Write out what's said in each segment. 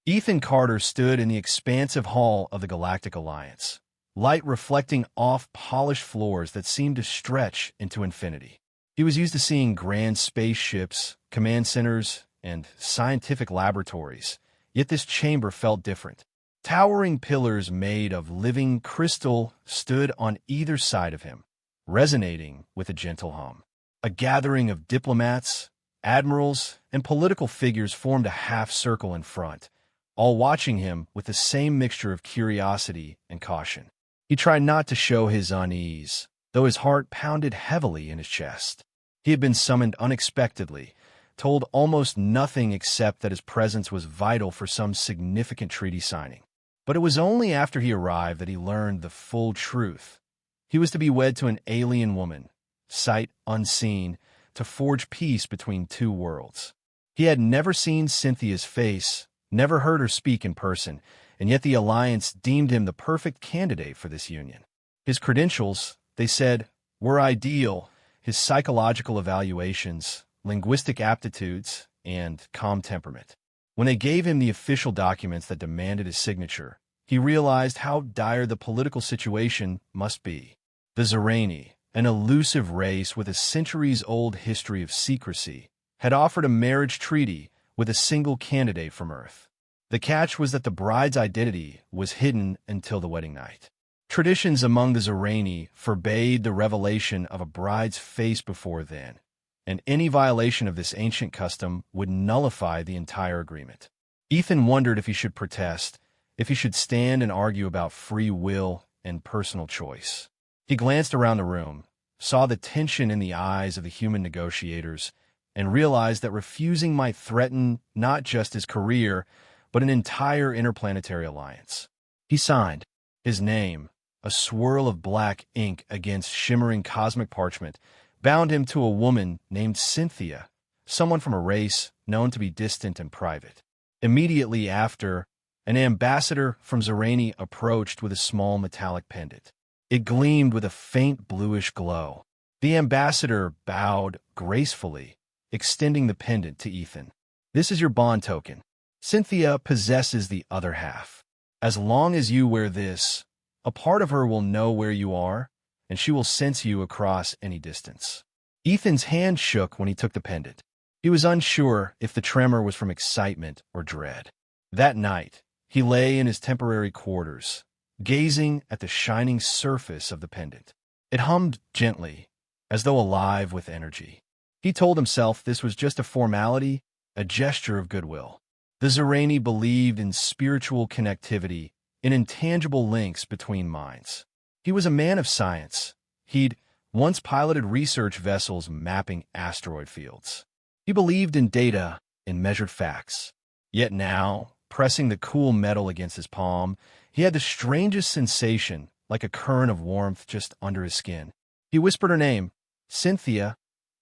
Ethan Carter stood in the expansive hall of the Galactic Alliance, light reflecting off polished floors that seemed to stretch into infinity. He was used to seeing grand spaceships, command centers, and scientific laboratories, yet this chamber felt different. Towering pillars made of living crystal stood on either side of him, resonating with a gentle hum. A gathering of diplomats, admirals, and political figures formed a half-circle in front, all watching him with the same mixture of curiosity and caution. He tried not to show his unease, though his heart pounded heavily in his chest. He had been summoned unexpectedly, told almost nothing except that his presence was vital for some significant treaty signing. But it was only after he arrived that he learned the full truth. He was to be wed to an alien woman, sight unseen, to forge peace between two worlds. He had never seen Cynthia's face, never heard her speak in person, and yet the Alliance deemed him the perfect candidate for this union. His credentials, they said, were ideal: his psychological evaluations, linguistic aptitudes, and calm temperament. When they gave him the official documents that demanded his signature, he realized how dire the political situation must be. The Zerani, an elusive race with a centuries-old history of secrecy, had offered a marriage treaty with a single candidate from Earth. The catch was that the bride's identity was hidden until the wedding night. Traditions among the Zerani forbade the revelation of a bride's face before then, and any violation of this ancient custom would nullify the entire agreement. Ethan wondered if he should protest, if he should stand and argue about free will and personal choice. He glanced around the room, saw the tension in the eyes of the human negotiators, and realized that refusing might threaten not just his career, but an entire interplanetary alliance. He signed. His name, a swirl of black ink against shimmering cosmic parchment, bound him to a woman named Cynthia, someone from a race known to be distant and private. Immediately after, an ambassador from Zerani approached with a small metallic pendant. It gleamed with a faint bluish glow. The ambassador bowed gracefully, extending the pendant to Ethan. "This is your bond token. Cynthia possesses the other half. As long as you wear this, a part of her will know where you are, and she will sense you across any distance." Ethan's hand shook when he took the pendant. He was unsure if the tremor was from excitement or dread. That night, he lay in his temporary quarters, gazing at the shining surface of the pendant. It hummed gently, as though alive with energy. He told himself this was just a formality, a gesture of goodwill. The Zerani believed in spiritual connectivity, in intangible links between minds. He was a man of science. He'd once piloted research vessels mapping asteroid fields. He believed in data, in measured facts. Yet now, pressing the cool metal against his palm, he had the strangest sensation, like a current of warmth just under his skin. He whispered her name, Cynthia,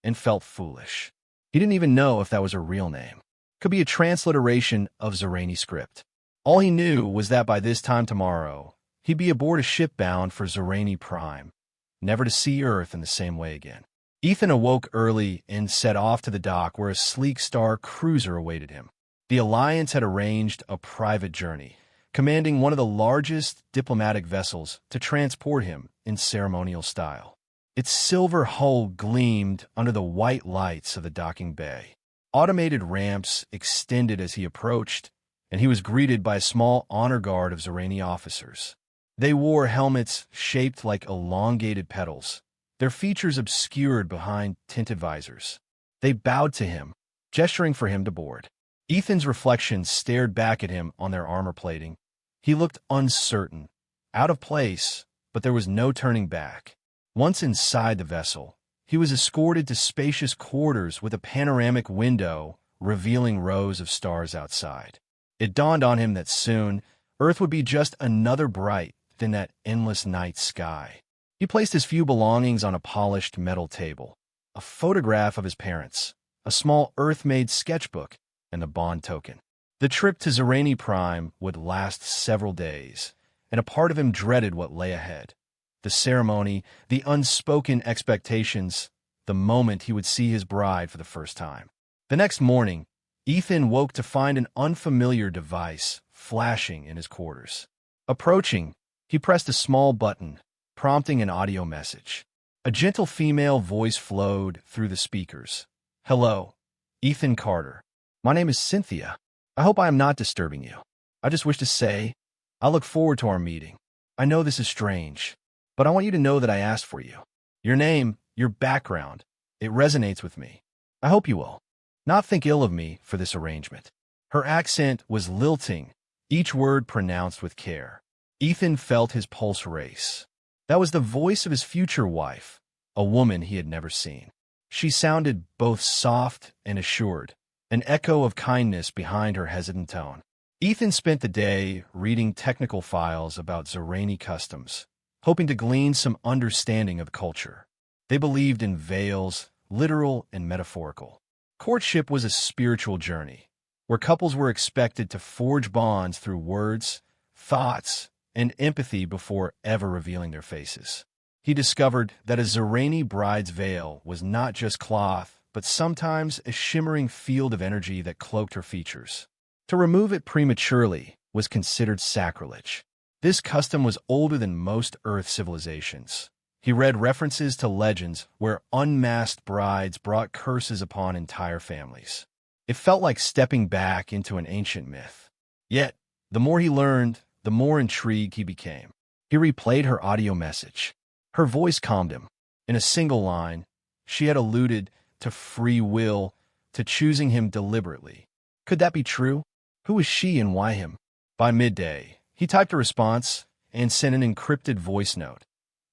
and felt foolish. He didn't even know if that was her real name. Could be a transliteration of Zerani script. All he knew was that by this time tomorrow, he'd be aboard a ship bound for Zerani Prime, never to see Earth in the same way again. Ethan awoke early and set off to the dock where a sleek star cruiser awaited him. The Alliance had arranged a private journey, commanding one of the largest diplomatic vessels to transport him in ceremonial style. Its silver hull gleamed under the white lights of the docking bay. Automated ramps extended as he approached, and he was greeted by a small honor guard of Zerani officers. They wore helmets shaped like elongated petals, their features obscured behind tinted visors. They bowed to him, gesturing for him to board. Ethan's reflection stared back at him on their armor plating. He looked uncertain, out of place, but there was no turning back. Once inside the vessel, he was escorted to spacious quarters with a panoramic window revealing rows of stars outside. It dawned on him that soon, Earth would be just another bright in that endless night sky. He placed his few belongings on a polished metal table: a photograph of his parents, a small Earth-made sketchbook, and the bond token. The trip to Zerani Prime would last several days, and a part of him dreaded what lay ahead. The ceremony, the unspoken expectations, the moment he would see his bride for the first time. The next morning, Ethan woke to find an unfamiliar device flashing in his quarters. Approaching, he pressed a small button, prompting an audio message. A gentle female voice flowed through the speakers. "Hello, Ethan Carter. My name is Cynthia. I hope I am not disturbing you. I just wish to say, I look forward to our meeting. I know this is strange, but I want you to know that I asked for you. Your name, your background, it resonates with me. I hope you will not think ill of me for this arrangement." Her accent was lilting, each word pronounced with care. Ethan felt his pulse race. That was the voice of his future wife, a woman he had never seen. She sounded both soft and assured, an echo of kindness behind her hesitant tone. Ethan spent the day reading technical files about Zerani customs, hoping to glean some understanding of the culture. They believed in veils, literal and metaphorical. Courtship was a spiritual journey, where couples were expected to forge bonds through words, thoughts, and empathy before ever revealing their faces. He discovered that a Zerani bride's veil was not just cloth, but sometimes a shimmering field of energy that cloaked her features. To remove it prematurely was considered sacrilege. This custom was older than most Earth civilizations. He read references to legends where unmasked brides brought curses upon entire families. It felt like stepping back into an ancient myth. Yet, the more he learned, the more intrigued he became. He replayed her audio message. Her voice calmed him. In a single line, she had alluded to free will, to choosing him deliberately. Could that be true? Who was she and why him? By midday, he typed a response and sent an encrypted voice note.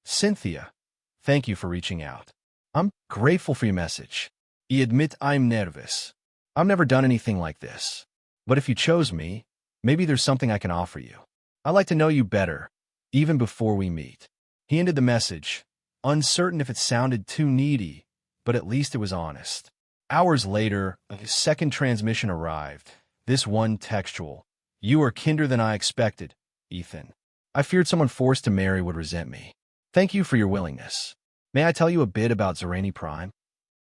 "Cynthia, thank you for reaching out. I'm grateful for your message. I admit I'm nervous. I've never done anything like this. But if you chose me, maybe there's something I can offer you. I'd like to know you better, even before we meet." He ended the message, uncertain if it sounded too needy, but at least it was honest. Hours later, a second transmission arrived, this one textual. "You are kinder than I expected, Ethan. I feared someone forced to marry would resent me. Thank you for your willingness. May I tell you a bit about Zerani Prime?"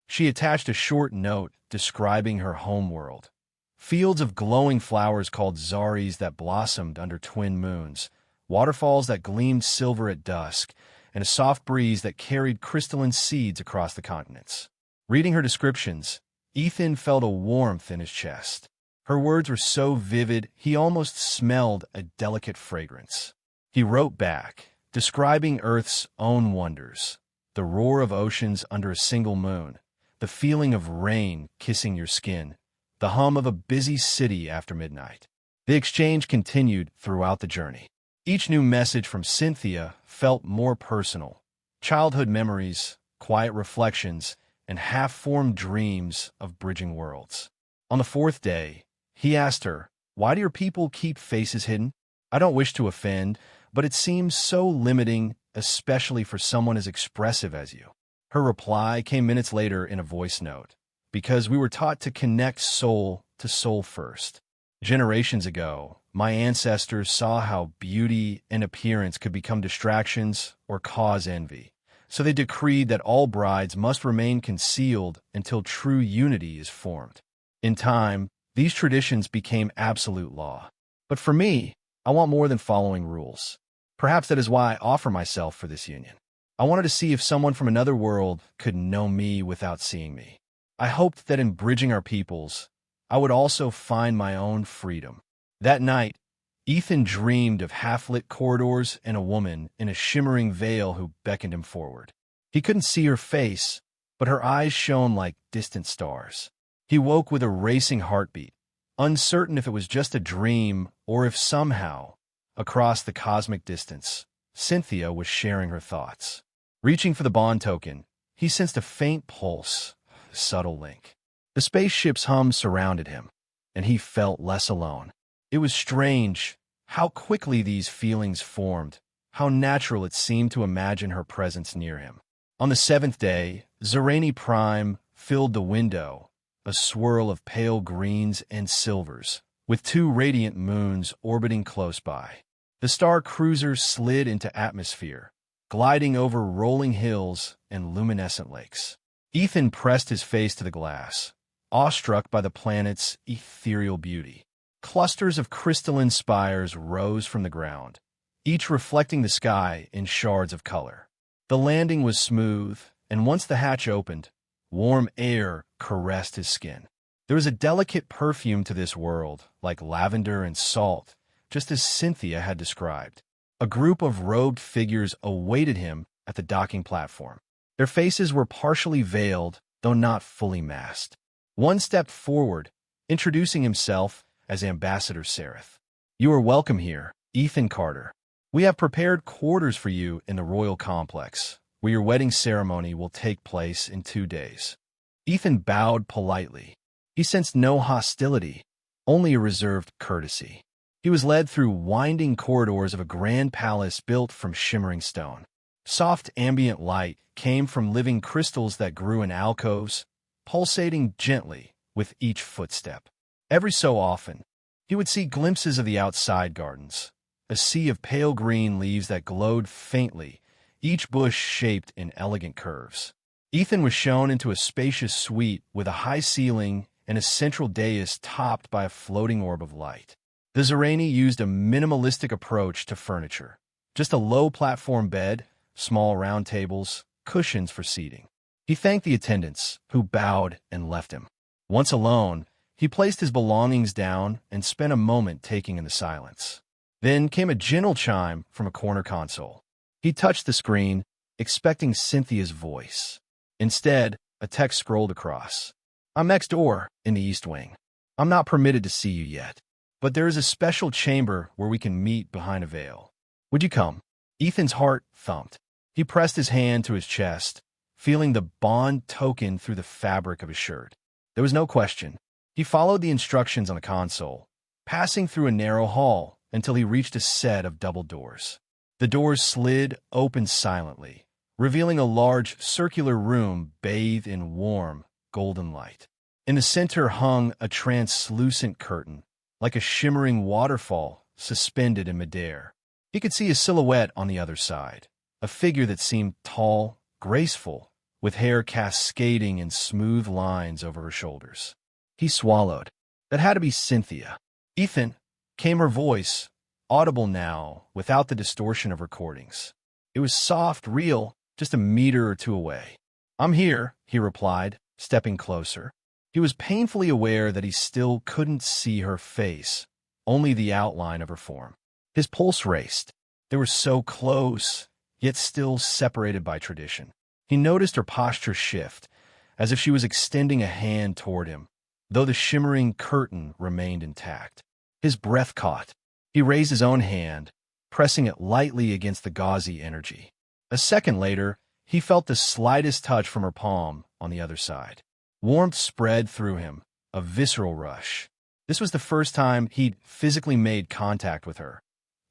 She attached a short note describing her homeworld. Fields of glowing flowers called zaris that blossomed under twin moons, waterfalls that gleamed silver at dusk, and a soft breeze that carried crystalline seeds across the continents. Reading her descriptions, Ethan felt a warmth in his chest. Her words were so vivid, he almost smelled a delicate fragrance. He wrote back, describing Earth's own wonders, the roar of oceans under a single moon, the feeling of rain kissing your skin, the hum of a busy city after midnight. The exchange continued throughout the journey. Each new message from Cynthia felt more personal. Childhood memories, quiet reflections, and half-formed dreams of bridging worlds. On the fourth day, he asked her, "Why do your people keep faces hidden? I don't wish to offend, but it seems so limiting, especially for someone as expressive as you." Her reply came minutes later in a voice note. "Because we were taught to connect soul to soul first. Generations ago, my ancestors saw how beauty and appearance could become distractions or cause envy. So they decreed that all brides must remain concealed until true unity is formed. In time, these traditions became absolute law. But for me, I want more than following rules. Perhaps that is why I offer myself for this union. I wanted to see if someone from another world could know me without seeing me. I hoped that in bridging our peoples, I would also find my own freedom." That night, Ethan dreamed of half-lit corridors and a woman in a shimmering veil who beckoned him forward. He couldn't see her face, but her eyes shone like distant stars. He woke with a racing heartbeat, uncertain if it was just a dream or if somehow, across the cosmic distance, Cynthia was sharing her thoughts. Reaching for the bond token, he sensed a faint pulse, a subtle link. The spaceship's hum surrounded him, and he felt less alone. It was strange how quickly these feelings formed, how natural it seemed to imagine her presence near him. On the seventh day, Zerani Prime filled the window, a swirl of pale greens and silvers, with two radiant moons orbiting close by. The star cruiser slid into atmosphere, gliding over rolling hills and luminescent lakes. Ethan pressed his face to the glass, awestruck by the planet's ethereal beauty. Clusters of crystalline spires rose from the ground, each reflecting the sky in shards of color. The landing was smooth, and once the hatch opened, warm air caressed his skin. There was a delicate perfume to this world, like lavender and salt, just as Cynthia had described. A group of robed figures awaited him at the docking platform. Their faces were partially veiled, though not fully masked. One stepped forward, introducing himself as Ambassador Sereth. "You are welcome here, Ethan Carter. We have prepared quarters for you in the royal complex, where your wedding ceremony will take place in 2 days." Ethan bowed politely. He sensed no hostility, only a reserved courtesy. He was led through winding corridors of a grand palace built from shimmering stone. Soft ambient light came from living crystals that grew in alcoves, pulsating gently with each footstep. Every so often, he would see glimpses of the outside gardens, a sea of pale green leaves that glowed faintly, each bush shaped in elegant curves. Ethan was shown into a spacious suite with a high ceiling and a central dais topped by a floating orb of light. The Zerani used a minimalistic approach to furniture. Just a low platform bed, small round tables, cushions for seating. He thanked the attendants, who bowed and left him. Once alone, he placed his belongings down and spent a moment taking in the silence. Then came a gentle chime from a corner console. He touched the screen, expecting Cynthia's voice. Instead, a text scrolled across. "I'm next door, in the East Wing. I'm not permitted to see you yet, but there is a special chamber where we can meet behind a veil. Would you come?" Ethan's heart thumped. He pressed his hand to his chest, feeling the bond token through the fabric of his shirt. There was no question. He followed the instructions on the console, passing through a narrow hall until he reached a set of double doors. The doors slid open silently, revealing a large circular room bathed in warm, golden light. In the center hung a translucent curtain, like a shimmering waterfall suspended in midair. He could see a silhouette on the other side, a figure that seemed tall, graceful, with hair cascading in smooth lines over her shoulders. He swallowed. That had to be Cynthia. "Ethan," came her voice, audible now, without the distortion of recordings. It was soft, real, just a meter or two away. "I'm here," he replied, stepping closer. He was painfully aware that he still couldn't see her face, only the outline of her form. His pulse raced. They were so close, yet still separated by tradition. He noticed her posture shift, as if she was extending a hand toward him, though the shimmering curtain remained intact. His breath caught. He raised his own hand, pressing it lightly against the gauzy energy. A second later, he felt the slightest touch from her palm on the other side. Warmth spread through him, a visceral rush. This was the first time he'd physically made contact with her,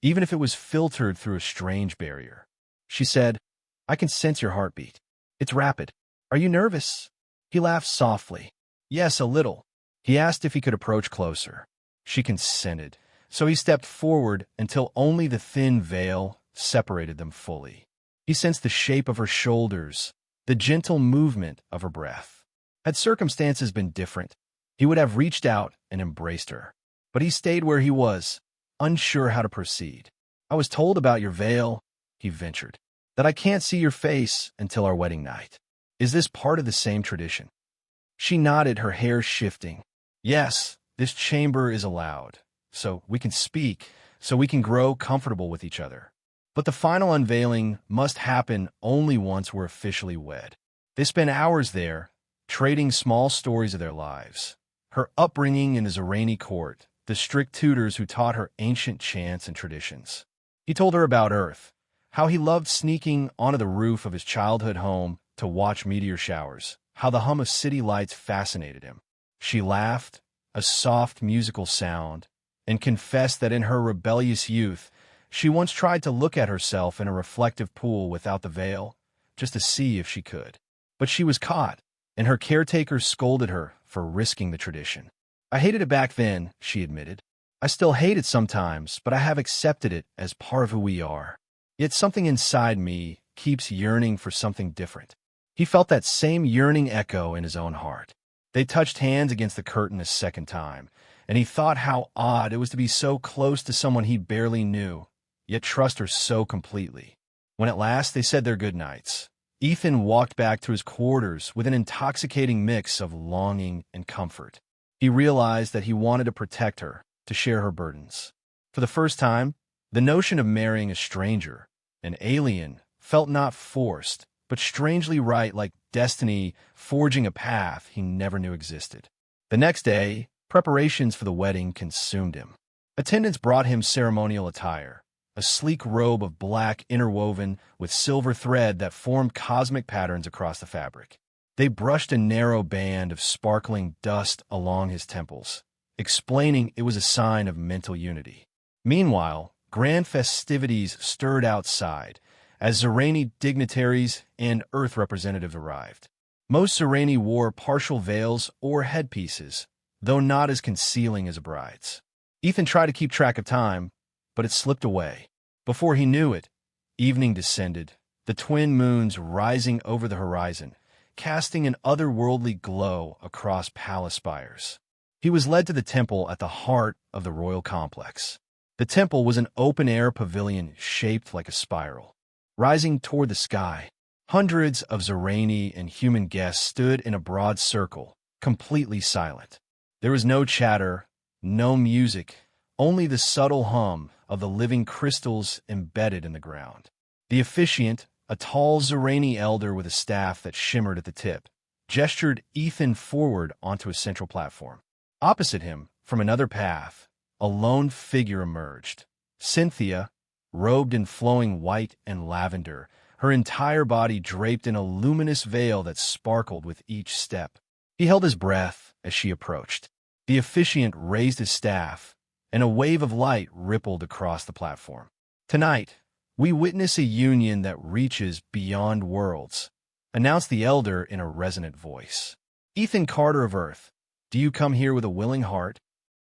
even if it was filtered through a strange barrier. She said, "I can sense your heartbeat. It's rapid. Are you nervous?" He laughed softly. "Yes, a little." He asked if he could approach closer. She consented, so he stepped forward until only the thin veil separated them fully. He sensed the shape of her shoulders, the gentle movement of her breath. Had circumstances been different, he would have reached out and embraced her. But he stayed where he was, unsure how to proceed. "I was told about your veil," he ventured, "that I can't see your face until our wedding night. Is this part of the same tradition?" She nodded, her hair shifting. "Yes, this chamber is allowed, so we can speak, so we can grow comfortable with each other. But the final unveiling must happen only once we're officially wed." They spent hours there, trading small stories of their lives. Her upbringing in the Zerani court, the strict tutors who taught her ancient chants and traditions. He told her about Earth, how he loved sneaking onto the roof of his childhood home to watch meteor showers, how the hum of city lights fascinated him. She laughed, a soft musical sound, and confessed that in her rebellious youth, she once tried to look at herself in a reflective pool without the veil, just to see if she could. But she was caught, and her caretaker scolded her for risking the tradition. "I hated it back then," she admitted. "I still hate it sometimes, but I have accepted it as part of who we are. Yet something inside me keeps yearning for something different." He felt that same yearning echo in his own heart. They touched hands against the curtain a second time, and he thought how odd it was to be so close to someone he barely knew, yet trust her so completely. When at last they said their goodnights, Ethan walked back to his quarters with an intoxicating mix of longing and comfort. He realized that he wanted to protect her, to share her burdens. For the first time, the notion of marrying a stranger, an alien, felt not forced, but strangely right, like destiny forging a path he never knew existed. The next day, preparations for the wedding consumed him. Attendants brought him ceremonial attire, a sleek robe of black interwoven with silver thread that formed cosmic patterns across the fabric. They brushed a narrow band of sparkling dust along his temples, explaining it was a sign of mental unity. Meanwhile, grand festivities stirred outside, as Zerani dignitaries and Earth representatives arrived. Most Zerani wore partial veils or headpieces, though not as concealing as a bride's. Ethan tried to keep track of time, but it slipped away. Before he knew it, evening descended, the twin moons rising over the horizon, casting an otherworldly glow across palace spires. He was led to the temple at the heart of the royal complex. The temple was an open-air pavilion shaped like a spiral. Rising toward the sky, hundreds of Zerani and human guests stood in a broad circle, completely silent. There was no chatter, no music, only the subtle hum of the living crystals embedded in the ground. The officiant, a tall Zerani elder with a staff that shimmered at the tip, gestured Ethan forward onto a central platform. Opposite him, from another path, a lone figure emerged. Cynthia, robed in flowing white and lavender, her entire body draped in a luminous veil that sparkled with each step. He held his breath as she approached. The officiant raised his staff, and a wave of light rippled across the platform. "Tonight, we witness a union that reaches beyond worlds," announced the elder in a resonant voice. "Ethan Carter of Earth, do you come here with a willing heart?"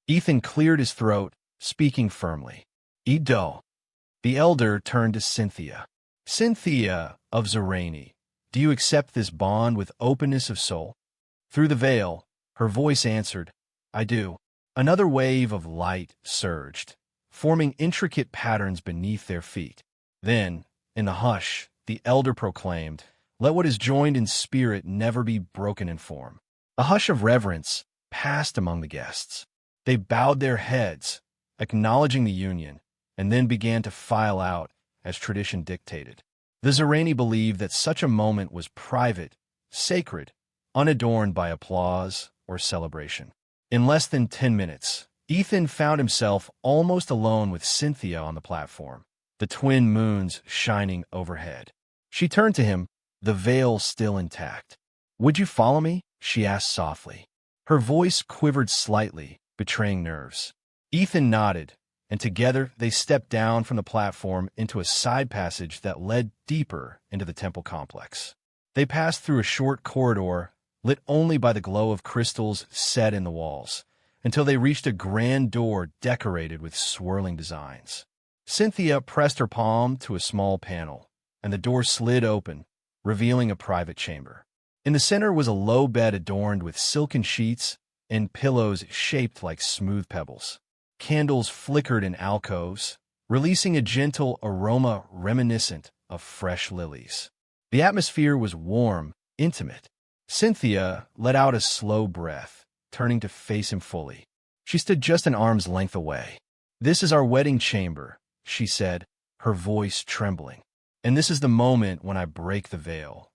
Ethan cleared his throat, speaking firmly. "Edo." The elder turned to Cynthia. "Cynthia of Zerani, do you accept this bond with openness of soul?" Through the veil, her voice answered, "I do." Another wave of light surged, forming intricate patterns beneath their feet. Then, in the hush, the elder proclaimed, "Let what is joined in spirit never be broken in form." A hush of reverence passed among the guests. They bowed their heads, acknowledging the union, and then began to file out as tradition dictated. The Zerani believed that such a moment was private, sacred, unadorned by applause or celebration. In less than 10 minutes, Ethan found himself almost alone with Cynthia on the platform, the twin moons shining overhead. She turned to him, the veil still intact. "Would you follow me?" she asked softly. Her voice quivered slightly, betraying nerves. Ethan nodded, and together they stepped down from the platform into a side passage that led deeper into the temple complex. They passed through a short corridor, lit only by the glow of crystals set in the walls, until they reached a grand door decorated with swirling designs. Cynthia pressed her palm to a small panel, and the door slid open, revealing a private chamber. In the center was a low bed adorned with silken sheets and pillows shaped like smooth pebbles. Candles flickered in alcoves, releasing a gentle aroma reminiscent of fresh lilies. The atmosphere was warm, intimate. Cynthia let out a slow breath, turning to face him fully. She stood just an arm's length away. "This is our wedding chamber," she said, her voice trembling. "And this is the moment when I break the veil."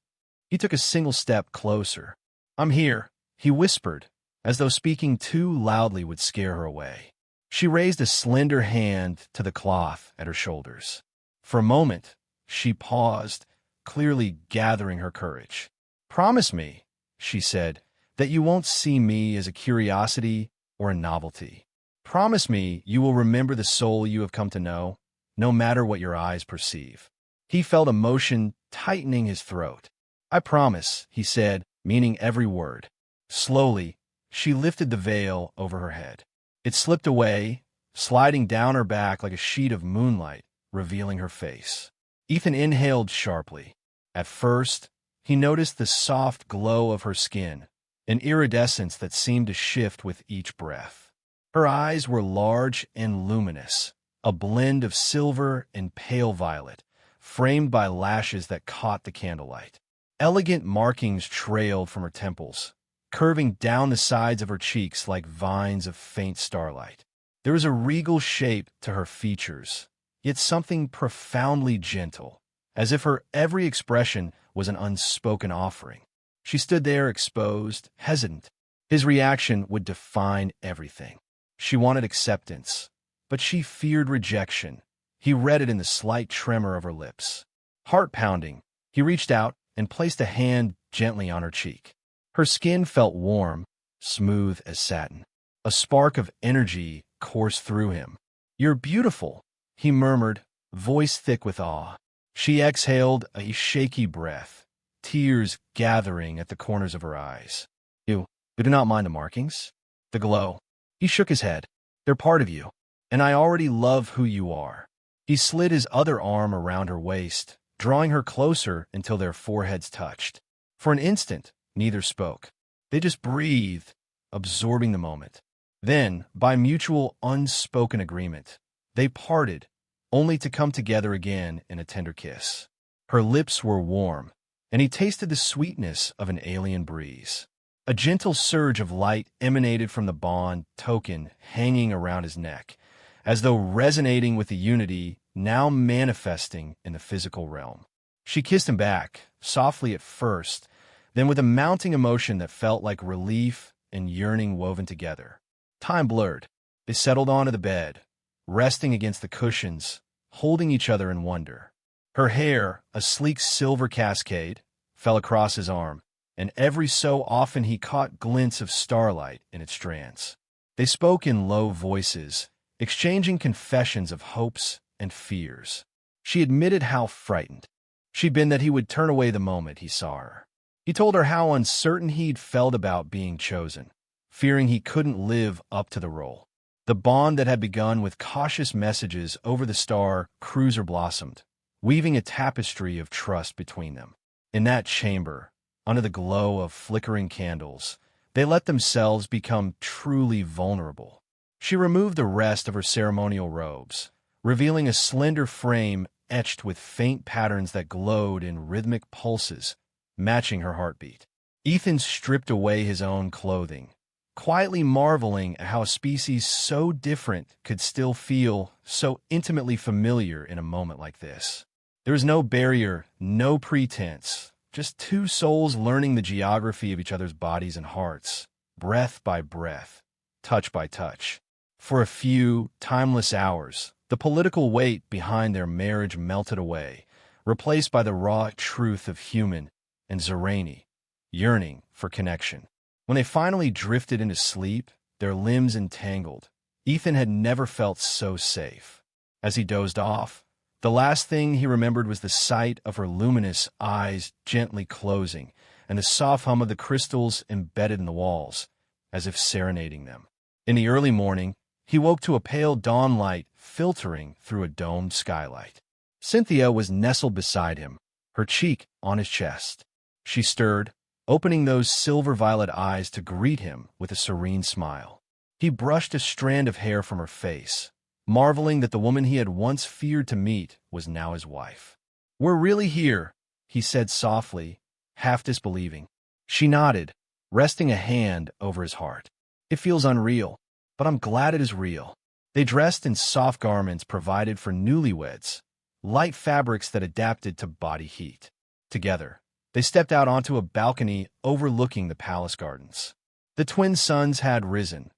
He took a single step closer. "I'm here," he whispered, as though speaking too loudly would scare her away. She raised a slender hand to the cloth at her shoulders. For a moment, she paused, clearly gathering her courage. "Promise me," she said, "that you won't see me as a curiosity or a novelty. Promise me you will remember the soul you have come to know, no matter what your eyes perceive." He felt emotion tightening his throat. "I promise," he said, meaning every word. Slowly, she lifted the veil over her head. It slipped away, sliding down her back like a sheet of moonlight, revealing her face. Ethan inhaled sharply. At first, he noticed the soft glow of her skin, an iridescence that seemed to shift with each breath. Her eyes were large and luminous, a blend of silver and pale violet, framed by lashes that caught the candlelight. Elegant markings trailed from her temples, curving down the sides of her cheeks like vines of faint starlight. There was a regal shape to her features, yet something profoundly gentle, as if her every expression was an unspoken offering. She stood there exposed, hesitant. His reaction would define everything. She wanted acceptance, but she feared rejection. He read it in the slight tremor of her lips. Heart pounding, he reached out and placed a hand gently on her cheek. Her skin felt warm, smooth as satin. A spark of energy coursed through him. "You're beautiful," he murmured, voice thick with awe. She exhaled a shaky breath, tears gathering at the corners of her eyes. You do not mind the markings? The glow." He shook his head. "They're part of you, and I already love who you are." He slid his other arm around her waist, drawing her closer until their foreheads touched. For an instant, neither spoke. They just breathed, absorbing the moment. Then, by mutual unspoken agreement, they parted, only to come together again in a tender kiss. Her lips were warm, and he tasted the sweetness of an alien breeze. A gentle surge of light emanated from the bond token hanging around his neck, as though resonating with the unity now manifesting in the physical realm. She kissed him back, softly at first, then with a mounting emotion that felt like relief and yearning woven together. Time blurred. They settled onto the bed, resting against the cushions, holding each other in wonder. Her hair, a sleek silver cascade, fell across his arm, and every so often he caught glints of starlight in its strands. They spoke in low voices, exchanging confessions of hopes and fears. She admitted how frightened she'd been that he would turn away the moment he saw her. He told her how uncertain he'd felt about being chosen, fearing he couldn't live up to the role. The bond that had begun with cautious messages over the star cruiser blossomed, weaving a tapestry of trust between them. In that chamber, under the glow of flickering candles, they let themselves become truly vulnerable. She removed the rest of her ceremonial robes, revealing a slender frame etched with faint patterns that glowed in rhythmic pulses, matching her heartbeat. Ethan stripped away his own clothing, quietly marveling at how a species so different could still feel so intimately familiar in a moment like this. There was no barrier, no pretense, just two souls learning the geography of each other's bodies and hearts, breath by breath, touch by touch. For a few timeless hours, the political weight behind their marriage melted away, replaced by the raw truth of human and Zerani, yearning for connection. When they finally drifted into sleep, their limbs entangled, Ethan had never felt so safe. As he dozed off, the last thing he remembered was the sight of her luminous eyes gently closing and the soft hum of the crystals embedded in the walls, as if serenading them. In the early morning, he woke to a pale dawn light filtering through a domed skylight. Cynthia was nestled beside him, her cheek on his chest. She stirred, opening those silver-violet eyes to greet him with a serene smile. He brushed a strand of hair from her face, marveling that the woman he had once feared to meet was now his wife. "We're really here," he said softly, half disbelieving. She nodded, resting a hand over his heart. "It feels unreal, but I'm glad it is real." They dressed in soft garments provided for newlyweds, light fabrics that adapted to body heat. Together, they stepped out onto a balcony overlooking the palace gardens. The twin suns had risen,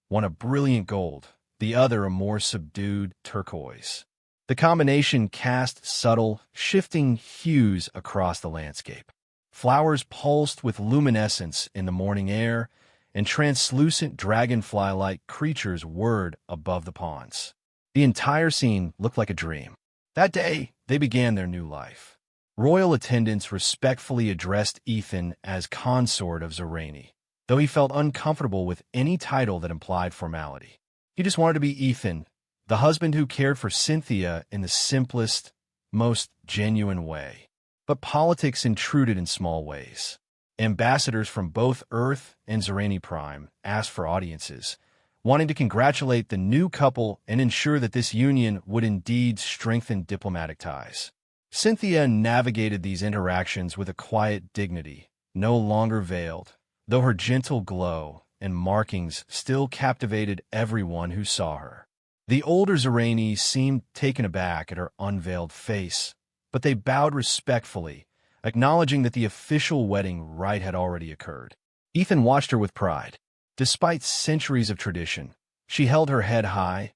one a brilliant gold, the other a more subdued turquoise. The combination cast subtle, shifting hues across the landscape. Flowers pulsed with luminescence in the morning air, and translucent dragonfly-like creatures whirred above the ponds. The entire scene looked like a dream. That day, they began their new life. Royal attendants respectfully addressed Ethan as consort of Zerani, though he felt uncomfortable with any title that implied formality. He just wanted to be Ethan, the husband who cared for Cynthia in the simplest, most genuine way. But politics intruded in small ways. Ambassadors from both Earth and Zerani Prime asked for audiences, wanting to congratulate the new couple and ensure that this union would indeed strengthen diplomatic ties. Cynthia navigated these interactions with a quiet dignity, no longer veiled, though her gentle glow and markings still captivated everyone who saw her. The older Zerani seemed taken aback at her unveiled face, but they bowed respectfully, acknowledging that the official wedding rite had already occurred. Ethan watched her with pride. Despite centuries of tradition, she held her head high,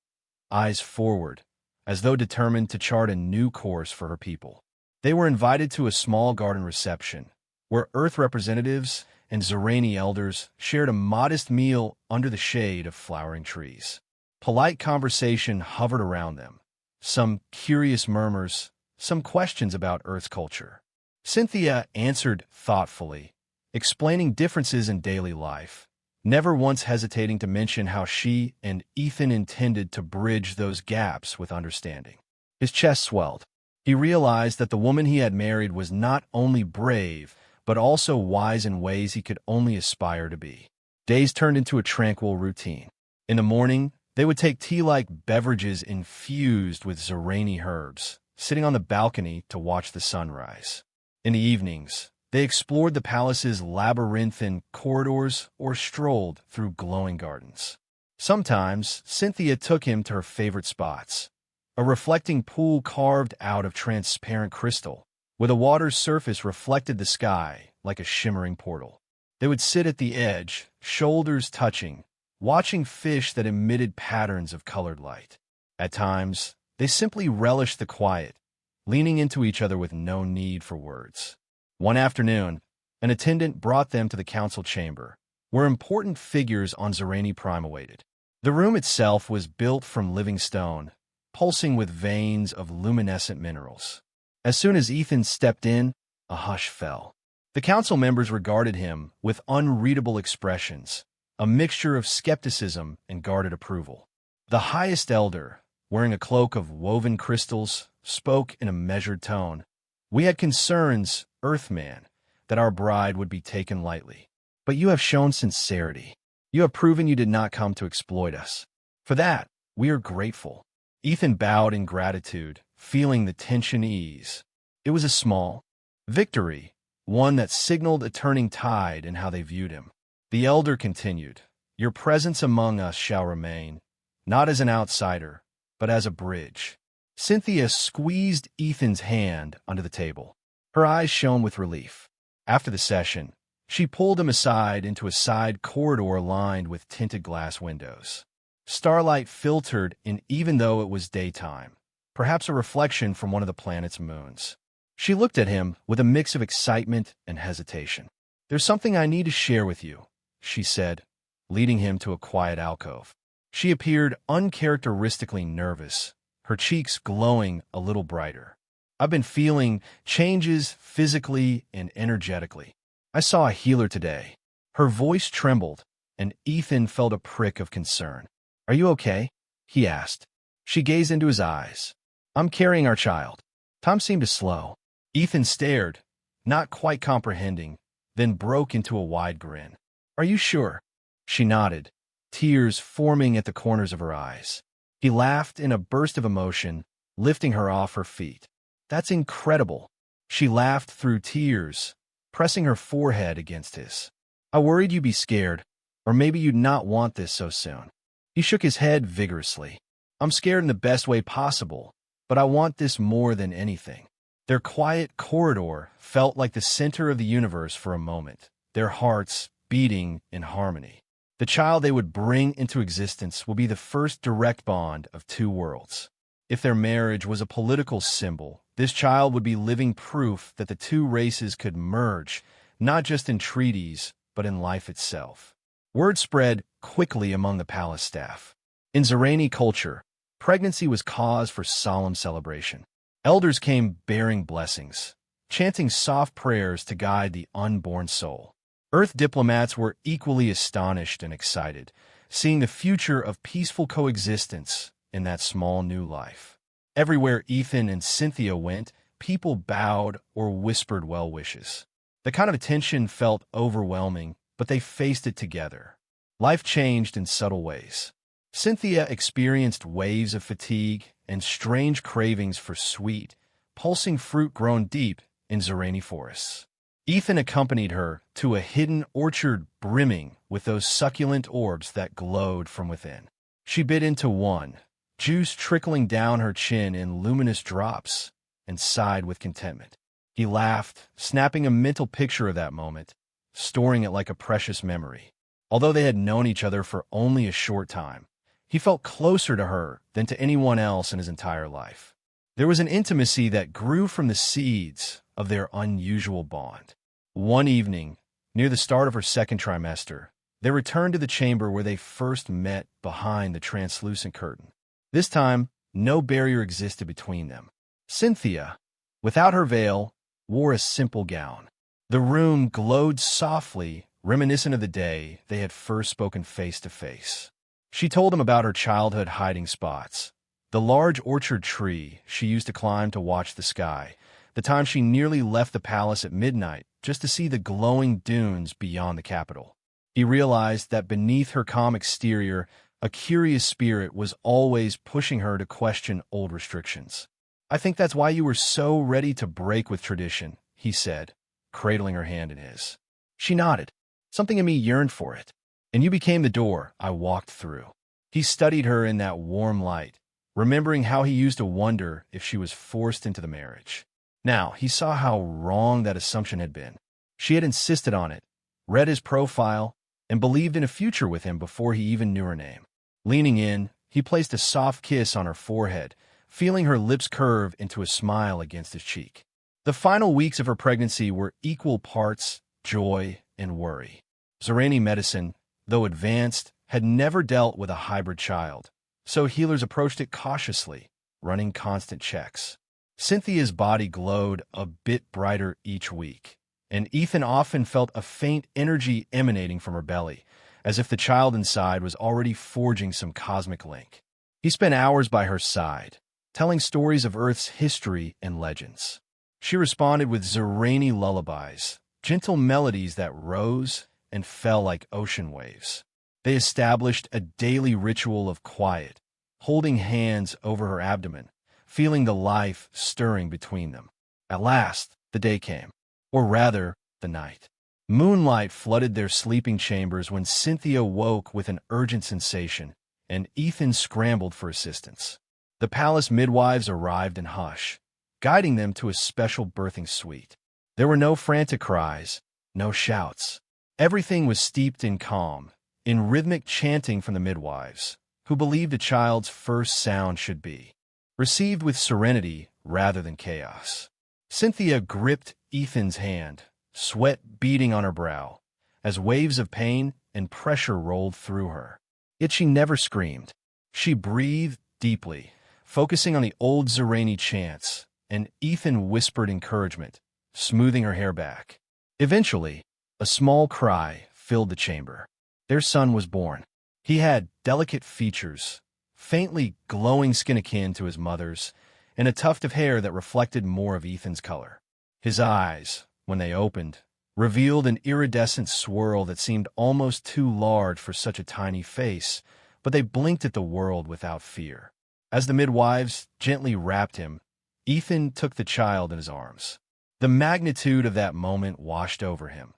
eyes forward, as though determined to chart a new course for her people. They were invited to a small garden reception, where Earth representatives and Zerani elders shared a modest meal under the shade of flowering trees. Polite conversation hovered around them, some curious murmurs, some questions about Earth's culture. Cynthia answered thoughtfully, explaining differences in daily life, never once hesitating to mention how she and Ethan intended to bridge those gaps with understanding. His chest swelled. He realized that the woman he had married was not only brave, but also wise in ways he could only aspire to be. Days turned into a tranquil routine. In the morning, they would take tea-like beverages infused with Zerani herbs, sitting on the balcony to watch the sunrise. In the evenings, they explored the palace's labyrinthine corridors or strolled through glowing gardens. Sometimes, Cynthia took him to her favorite spots, a reflecting pool carved out of transparent crystal, where the water's surface reflected the sky like a shimmering portal. They would sit at the edge, shoulders touching, watching fish that emitted patterns of colored light. At times, they simply relished the quiet, leaning into each other with no need for words. One afternoon, an attendant brought them to the council chamber, where important figures on Zerani Prime awaited. The room itself was built from living stone, pulsing with veins of luminescent minerals. As soon as Ethan stepped in, a hush fell. The council members regarded him with unreadable expressions, a mixture of skepticism and guarded approval. The highest elder, wearing a cloak of woven crystals, spoke in a measured tone. "We had concerns, Earthman, that our bride would be taken lightly. But you have shown sincerity. You have proven you did not come to exploit us. For that, we are grateful." Ethan bowed in gratitude, feeling the tension ease. It was a small victory, one that signaled a turning tide in how they viewed him. The elder continued, "Your presence among us shall remain, not as an outsider, but as a bridge." Cynthia squeezed Ethan's hand under the table. Her eyes shone with relief. After the session, she pulled him aside into a side corridor lined with tinted glass windows. Starlight filtered in even though it was daytime, perhaps a reflection from one of the planet's moons. She looked at him with a mix of excitement and hesitation. "There's something I need to share with you," she said, leading him to a quiet alcove. She appeared uncharacteristically nervous, her cheeks glowing a little brighter. "I've been feeling changes physically and energetically. I saw a healer today." Her voice trembled, and Ethan felt a prick of concern. "Are you okay?" he asked. She gazed into his eyes. "I'm carrying our child." Tom seemed to slow. Ethan stared, not quite comprehending, then broke into a wide grin. "Are you sure?" She nodded, tears forming at the corners of her eyes. He laughed in a burst of emotion, lifting her off her feet. "That's incredible." She laughed through tears, pressing her forehead against his. "I worried you'd be scared, or maybe you'd not want this so soon." He shook his head vigorously. "I'm scared in the best way possible, but I want this more than anything." Their quiet corridor felt like the center of the universe for a moment, their hearts beating in harmony. The child they would bring into existence will be the first direct bond of two worlds. If their marriage was a political symbol, this child would be living proof that the two races could merge, not just in treaties, but in life itself. Word spread quickly among the palace staff. In Zerani culture, pregnancy was cause for solemn celebration. Elders came bearing blessings, chanting soft prayers to guide the unborn soul. Earth diplomats were equally astonished and excited, seeing the future of peaceful coexistence in that small new life. Everywhere Ethan and Cynthia went, people bowed or whispered well wishes. The kind of attention felt overwhelming, but they faced it together. Life changed in subtle ways. Cynthia experienced waves of fatigue and strange cravings for sweet, pulsing fruit grown deep in Zerani forests. Ethan accompanied her to a hidden orchard brimming with those succulent orbs that glowed from within. She bit into one, juice trickling down her chin in luminous drops, and sighed with contentment. He laughed, snapping a mental picture of that moment, storing it like a precious memory. Although they had known each other for only a short time, he felt closer to her than to anyone else in his entire life. There was an intimacy that grew from the seeds of their unusual bond. One evening, near the start of her second trimester, they returned to the chamber where they first met behind the translucent curtain. This time, no barrier existed between them. Cynthia, without her veil, wore a simple gown. The room glowed softly, reminiscent of the day they had first spoken face to face. She told him about her childhood hiding spots, the large orchard tree she used to climb to watch the sky, the time she nearly left the palace at midnight just to see the glowing dunes beyond the capital. He realized that beneath her calm exterior, a curious spirit was always pushing her to question old restrictions. "I think that's why you were so ready to break with tradition," he said, cradling her hand in his. She nodded. "Something in me yearned for it. And you became the door I walked through." He studied her in that warm light, remembering how he used to wonder if she was forced into the marriage. Now, he saw how wrong that assumption had been. She had insisted on it, read his profile, and believed in a future with him before he even knew her name. Leaning in, he placed a soft kiss on her forehead, feeling her lips curve into a smile against his cheek. The final weeks of her pregnancy were equal parts joy and worry. Zerani medicine, though advanced, had never dealt with a hybrid child, so healers approached it cautiously, running constant checks. Cynthia's body glowed a bit brighter each week, and Ethan often felt a faint energy emanating from her belly, as if the child inside was already forging some cosmic link. He spent hours by her side, telling stories of Earth's history and legends. She responded with Zerani lullabies, gentle melodies that rose and fell like ocean waves. They established a daily ritual of quiet, holding hands over her abdomen, feeling the life stirring between them. At last, the day came, or rather, the night. Moonlight flooded their sleeping chambers when Cynthia woke with an urgent sensation, and Ethan scrambled for assistance. The palace midwives arrived in hush, guiding them to a special birthing suite. There were no frantic cries, no shouts. Everything was steeped in calm, in rhythmic chanting from the midwives, who believed a child's first sound should be received with serenity rather than chaos. Cynthia gripped Ethan's hand, sweat beading on her brow, as waves of pain and pressure rolled through her. Yet she never screamed. She breathed deeply, focusing on the old Zerani chants, and Ethan whispered encouragement, smoothing her hair back. Eventually, a small cry filled the chamber. Their son was born. He had delicate features, faintly glowing skin akin to his mother's, and a tuft of hair that reflected more of Ethan's color. His eyes, when they opened, revealed an iridescent swirl that seemed almost too large for such a tiny face, but they blinked at the world without fear. As the midwives gently wrapped him, Ethan took the child in his arms. The magnitude of that moment washed over him.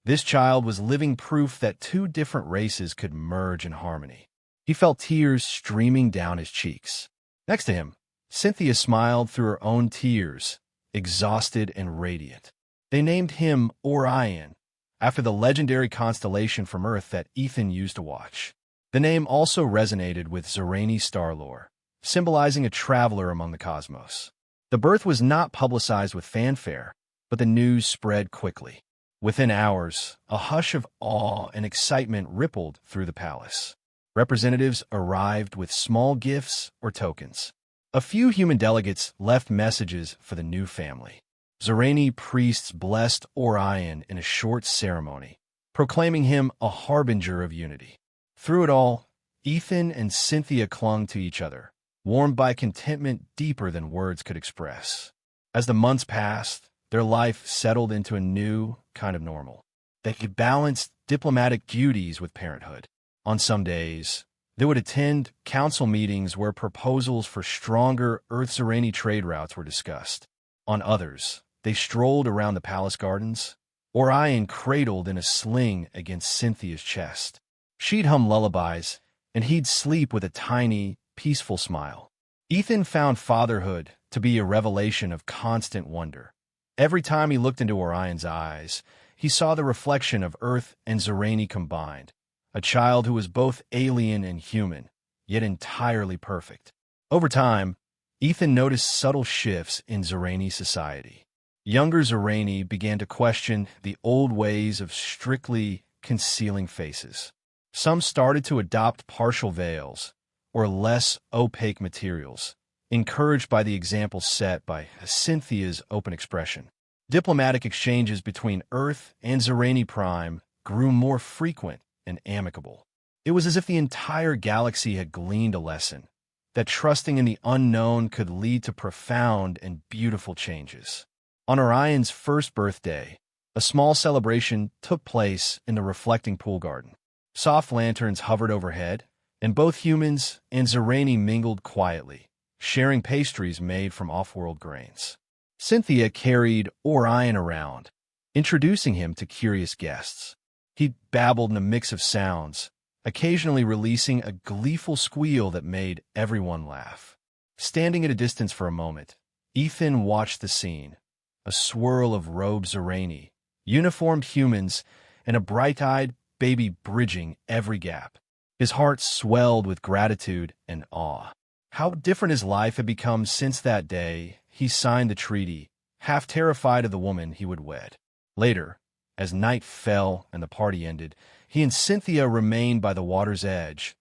This child was living proof that two different races could merge in harmony. He felt tears streaming down his cheeks. Next to him, Cynthia smiled through her own tears, exhausted and radiant. They named him Orion, after the legendary constellation from Earth that Ethan used to watch. The name also resonated with Zerani star lore, symbolizing a traveler among the cosmos. The birth was not publicized with fanfare, but the news spread quickly. Within hours, a hush of awe and excitement rippled through the palace. Representatives arrived with small gifts or tokens. A few human delegates left messages for the new family. Zerani priests blessed Orion in a short ceremony, proclaiming him a harbinger of unity. Through it all, Ethan and Cynthia clung to each other, warmed by contentment deeper than words could express. As the months passed, their life settled into a new kind of normal. They could balance diplomatic duties with parenthood. On some days, they would attend council meetings where proposals for stronger Earth-Zerani trade routes were discussed. On others, they strolled around the palace gardens, Orion cradled in a sling against Cynthia's chest. She'd hum lullabies, and he'd sleep with a tiny, peaceful smile. Ethan found fatherhood to be a revelation of constant wonder. Every time he looked into Orion's eyes, he saw the reflection of Earth and Zerani combined, a child who was both alien and human, yet entirely perfect. Over time, Ethan noticed subtle shifts in Zerani society. Younger Zerani began to question the old ways of strictly concealing faces. Some started to adopt partial veils, or less opaque materials, encouraged by the example set by Cynthia's open expression. Diplomatic exchanges between Earth and Zerani Prime grew more frequent and amicable. It was as if the entire galaxy had gleaned a lesson, that trusting in the unknown could lead to profound and beautiful changes. On Orion's first birthday, a small celebration took place in the reflecting pool garden. Soft lanterns hovered overhead, and both humans and Zerani mingled quietly, sharing pastries made from off-world grains. Cynthia carried Orion around, introducing him to curious guests. He babbled in a mix of sounds, occasionally releasing a gleeful squeal that made everyone laugh. Standing at a distance for a moment, Ethan watched the scene, a swirl of robed Zerani, uniformed humans, and a bright-eyed baby bridging every gap. His heart swelled with gratitude and awe. How different his life had become since that day he signed the treaty, half terrified of the woman he would wed. Later, as night fell and the party ended, he and Cynthia remained by the water's edge,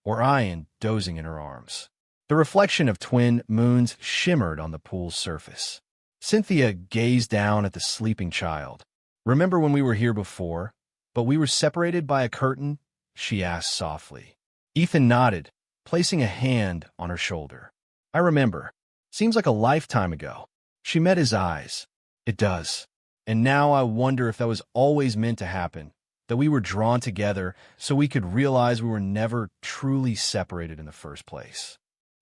Orion dozing in her arms. The reflection of twin moons shimmered on the pool's surface. Cynthia gazed down at the sleeping child. "Remember when we were here before, but we were separated by a curtain?" she asked softly. Ethan nodded, placing a hand on her shoulder. "I remember. Seems like a lifetime ago." She met his eyes. "It does. And now I wonder if that was always meant to happen, that we were drawn together so we could realize we were never truly separated in the first place."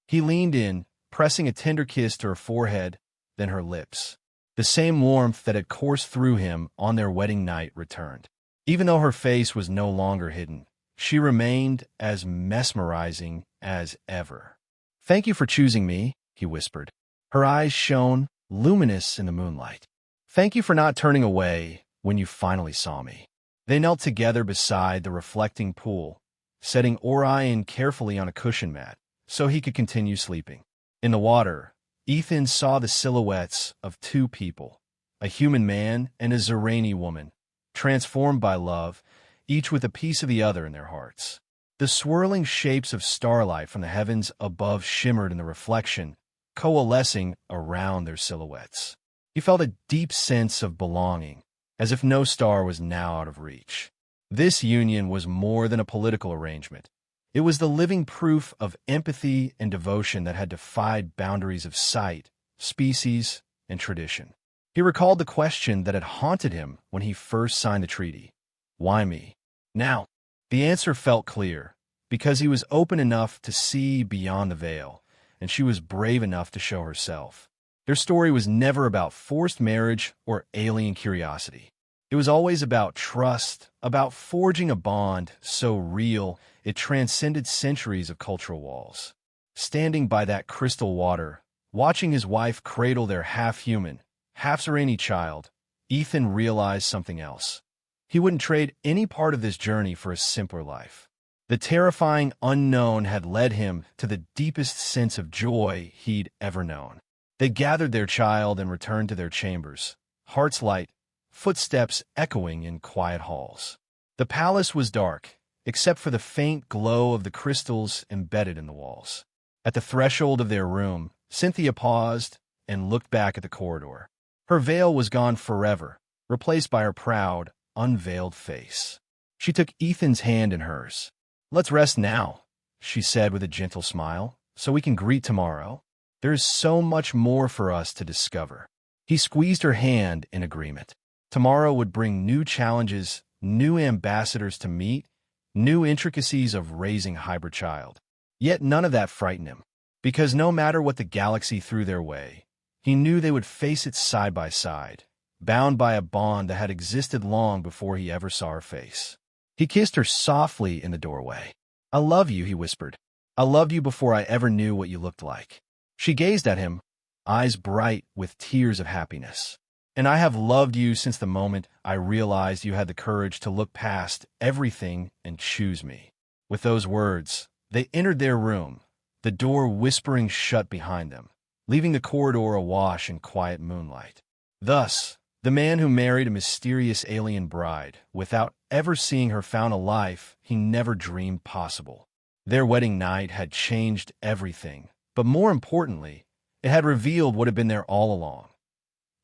He leaned in, pressing a tender kiss to her forehead, then her lips. The same warmth that had coursed through him on their wedding night returned. Even though her face was no longer hidden, she remained as mesmerizing as ever. "Thank you for choosing me," he whispered. Her eyes shone, luminous in the moonlight. "Thank you for not turning away when you finally saw me." They knelt together beside the reflecting pool, setting Orion carefully on a cushion mat so he could continue sleeping. In the water, Ethan saw the silhouettes of two people, a human man and a Zerani woman, transformed by love, each with a piece of the other in their hearts. The swirling shapes of starlight from the heavens above shimmered in the reflection, coalescing around their silhouettes. He felt a deep sense of belonging, as if no star was now out of reach. This union was more than a political arrangement. It was the living proof of empathy and devotion that had defied boundaries of sight, species, and tradition. He recalled the question that had haunted him when he first signed the treaty. Why me? Now, the answer felt clear, because he was open enough to see beyond the veil, and she was brave enough to show herself. Their story was never about forced marriage or alien curiosity. It was always about trust, about forging a bond so real it transcended centuries of cultural walls. Standing by that crystal water, watching his wife cradle their half-human, half-Zerani child, Ethan realized something else. He wouldn't trade any part of this journey for a simpler life. The terrifying unknown had led him to the deepest sense of joy he'd ever known. They gathered their child and returned to their chambers, hearts light, footsteps echoing in quiet halls. The palace was dark, except for the faint glow of the crystals embedded in the walls. At the threshold of their room, Cynthia paused and looked back at the corridor. Her veil was gone forever, replaced by her proud, unveiled face. She took Ethan's hand in hers. "Let's rest now," she said with a gentle smile, "so we can greet tomorrow. There is so much more for us to discover." He squeezed her hand in agreement. Tomorrow would bring new challenges, new ambassadors to meet, new intricacies of raising a hybrid child. Yet none of that frightened him, because no matter what the galaxy threw their way, he knew they would face it side by side, bound by a bond that had existed long before he ever saw her face. He kissed her softly in the doorway. "I love you," he whispered. "I loved you before I ever knew what you looked like." She gazed at him, eyes bright with tears of happiness. "And I have loved you since the moment I realized you had the courage to look past everything and choose me." With those words, they entered their room, the door whispering shut behind them, leaving the corridor awash in quiet moonlight. Thus, the man who married a mysterious alien bride without ever seeing her found a life he never dreamed possible. Their wedding night had changed everything, but more importantly, it had revealed what had been there all along.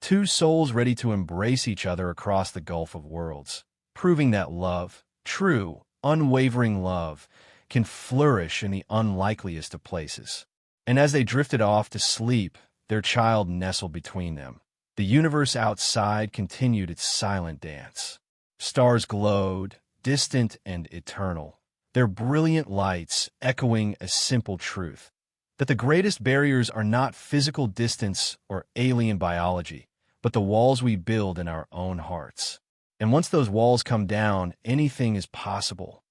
Two souls ready to embrace each other across the gulf of worlds, proving that love, true, unwavering love, can flourish in the unlikeliest of places. And as they drifted off to sleep, their child nestled between them. The universe outside continued its silent dance. Stars glowed, distant and eternal, their brilliant lights echoing a simple truth, that the greatest barriers are not physical distance or alien biology, but the walls we build in our own hearts. And once those walls come down, anything is possible.